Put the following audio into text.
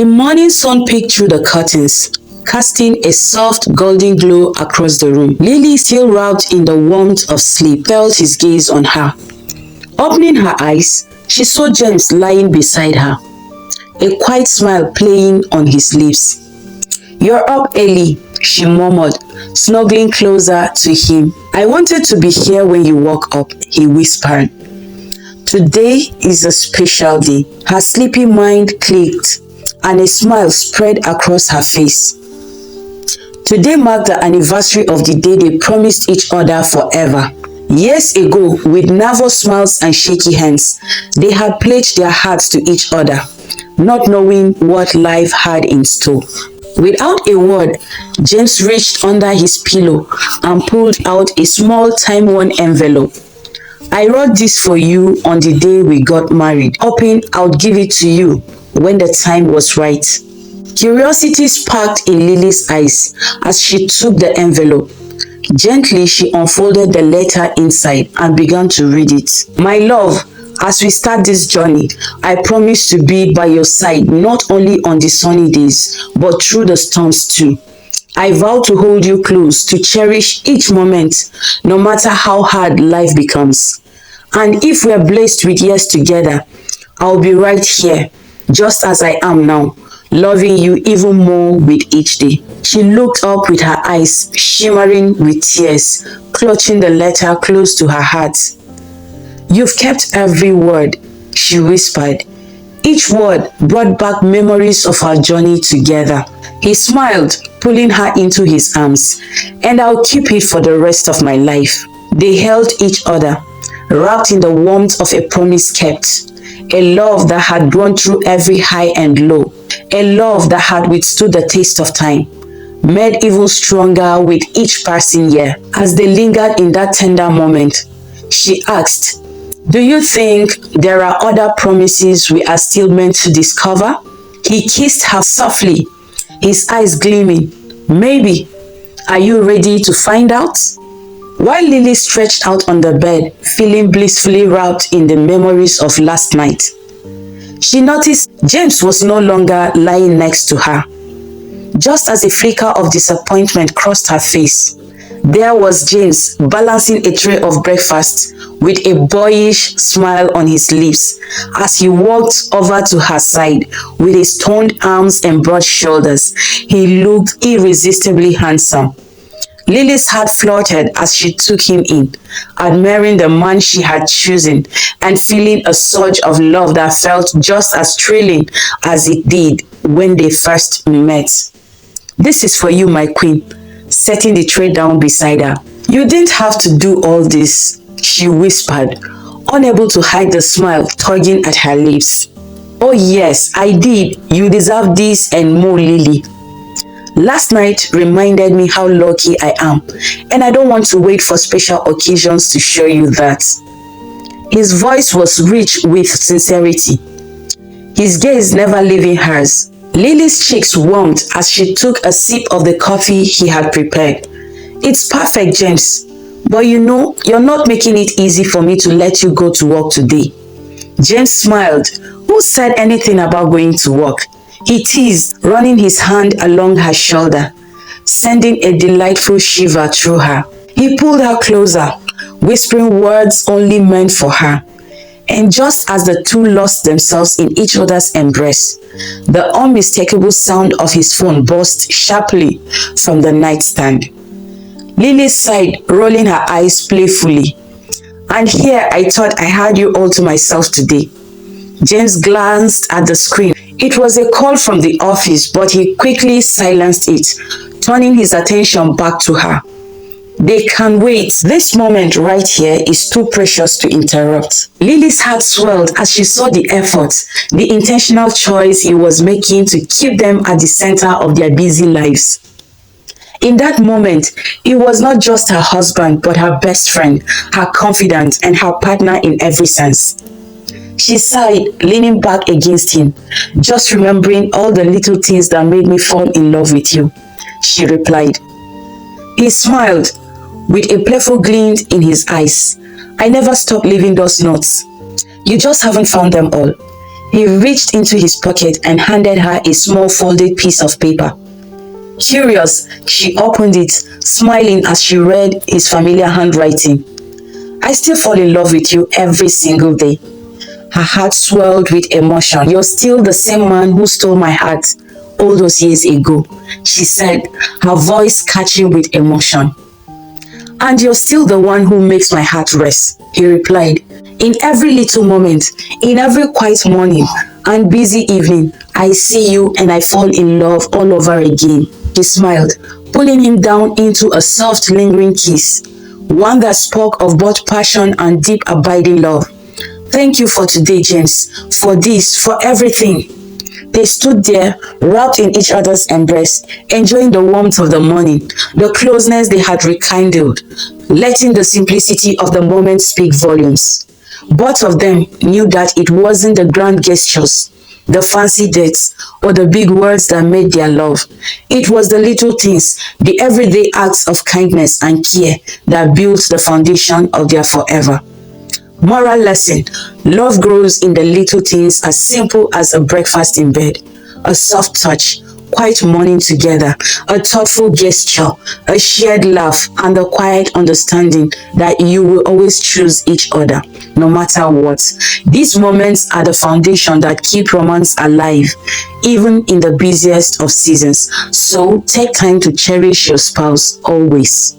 The morning sun peeked through the curtains, casting a soft golden glow across the room. Lily, still wrapped in the warmth of sleep, felt his gaze on her. Opening her eyes, she saw James lying beside her, a quiet smile playing on his lips. "You're up early," she murmured, snuggling closer to him. "I wanted to be here when you woke up," he whispered. Today is a special day. Her sleepy mind clicked, and a smile spread across her face. Today marked the anniversary of the day they promised each other forever. Years ago, with nervous smiles and shaky hands, they had pledged their hearts to each other, not knowing what life had in store. Without a word, James reached under his pillow and pulled out a small time-worn envelope. "I wrote this for you on the day we got married, hoping I would give it to you when the time was right." Curiosity sparked in Lily's eyes as she took the envelope. Gently, she unfolded the letter inside and began to read it. "My love, as we start this journey, I promise to be by your side not only on the sunny days, but through the storms too. I vow to hold you close, to cherish each moment, no matter how hard life becomes. And if we're blessed with years together, I'll be right here, just as I am now, loving you even more with each day." She looked up with her eyes shimmering with tears, clutching the letter close to her heart. "You've kept every word," she whispered. Each word brought back memories of our journey together. He smiled, pulling her into his arms. "And I'll keep it for the rest of my life." They held each other, wrapped in the warmth of a promise kept. A love that had grown through every high and low. A love that had withstood the taste of time, made even stronger with each passing year. As they lingered in that tender moment, she asked, "Do you think there are other promises we are still meant to discover?" He kissed her softly, his eyes gleaming. "Maybe. Are you ready to find out?" While Lily stretched out on the bed, feeling blissfully wrapped in the memories of last night, she noticed James was no longer lying next to her. Just as a flicker of disappointment crossed her face, there was James balancing a tray of breakfast with a boyish smile on his lips as he walked over to her side with his toned arms and broad shoulders. He looked irresistibly handsome. Lily's heart fluttered as she took him in, admiring the man she had chosen and feeling a surge of love that felt just as thrilling as it did when they first met. "This is for you, my queen," setting the tray down beside her. "You didn't have to do all this," she whispered, unable to hide the smile tugging at her lips. "Oh yes, I did. You deserve this and more, Lily. Last night reminded me how lucky I am, and I don't want to wait for special occasions to show you that." His voice was rich with sincerity, his gaze never leaving hers. Lily's cheeks warmed as she took a sip of the coffee he had prepared. "It's perfect, James, but you know, you're not making it easy for me to let you go to work today." James smiled. "Who said anything about going to work?" he teased, running his hand along her shoulder, sending a delightful shiver through her. He pulled her closer, whispering words only meant for her. And just as the two lost themselves in each other's embrace, the unmistakable sound of his phone burst sharply from the nightstand. Lily sighed, rolling her eyes playfully. "And here I thought I had you all to myself today." James glanced at the screen. It was a call from the office, but he quickly silenced it, turning his attention back to her. "They can wait. This moment right here is too precious to interrupt." Lily's heart swelled as she saw the effort, the intentional choice he was making to keep them at the center of their busy lives. In that moment, he was not just her husband, but her best friend, her confidant, and her partner in every sense. She sighed, leaning back against him. "Just remembering all the little things that made me fall in love with you," she replied. He smiled, with a playful glint in his eyes. "I never stopped leaving those notes. You just haven't found them all." He reached into his pocket and handed her a small folded piece of paper. Curious, she opened it, smiling as she read his familiar handwriting. I still fall in love with you every single day. Her heart swelled with emotion. You're still the same man who stole my heart all those years ago, she said, her voice catching with emotion. And you're still the one who makes my heart rest, he replied. In every little moment, in every quiet morning and busy evening, I see you and I fall in love all over again. She smiled, pulling him down into a soft, lingering kiss, one that spoke of both passion and deep, abiding love. Thank you for today, James, for this, for everything. They stood there, wrapped in each other's embrace, enjoying the warmth of the morning, the closeness they had rekindled, letting the simplicity of the moment speak volumes. Both of them knew that it wasn't the grand gestures, the fancy dates, or the big words that made their love. It was the little things, the everyday acts of kindness and care that built the foundation of their forever. Moral lesson: love grows in the little things as simple as a breakfast in bed, a soft touch, quiet morning together, a thoughtful gesture, a shared laugh, and the quiet understanding that you will always choose each other, no matter what. These moments are the foundation that keep romance alive, even in the busiest of seasons. So take time to cherish your spouse always.